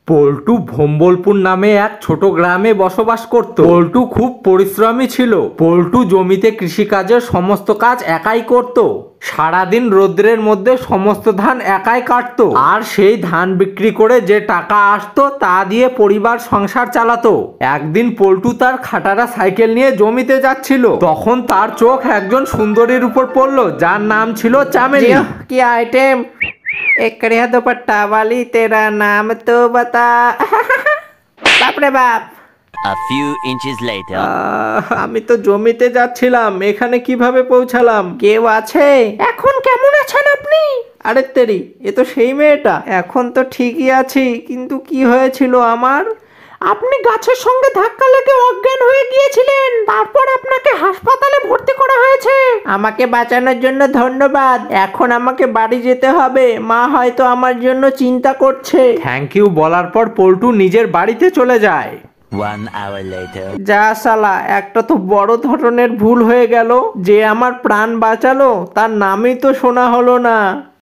পল্টু ভোম্বলপুর নামে এক ছোট গ্রামে বসবাস করত। পল্টু খুব পরিশ্রমী ছিল। পল্টু জমিতে কৃষিকাজের সমস্ত কাজ একাই করত। সারাদিন রোদ্রের মধ্যে সমস্ত ধান একাই কাটতো, আর সেই ধান বিক্রি করে যে টাকা আসতো তা দিয়ে পরিবার সংসার চালাতো। একদিন পল্টু তার খাটারা সাইকেল নিয়ে জমিতে যাচ্ছিল। তখন তার চোখ একজন সুন্দরীর উপর পড়লো, যার নাম ছিল চামেলি। কি आइटम एक कड़िया दुपट्टा वाली तेरा नाम तो बता। बाप रे बाप। A few inches later. আমি তো জমিতে যাচ্ছিলাম, এখানে কিভাবে পৌঁছালাম? কেউ আছে? এখন কেমন আছেন আপনি? আরে তেরি, এ তো সেই মেয়েটা। এখন তো ঠিকই আছি, কিন্তু কি হয়েছিল আমার? আপনি গাছের সঙ্গে ধাক্কা লেগে অজ্ঞান হয়ে গিয়েছিলেন, তারপর আপনাকে হাসপাতালে ভর্তি করা হয়েছে। আমাকে বাঁচানোর জন্য ধন্যবাদ। এখন আমাকে বাড়ি যেতে হবে, মা হয়তো আমার জন্য চিন্তা করছে। থ্যাংক ইউ বলার পর পল্টু নিজের বাড়িতে চলে যায়। 1 hour later. যা শালা, একটা তো বড় ধরনের ভুল হয়ে গেল। যে আমার প্রাণ বাঁচালো তার নামই তো শোনা হলো না।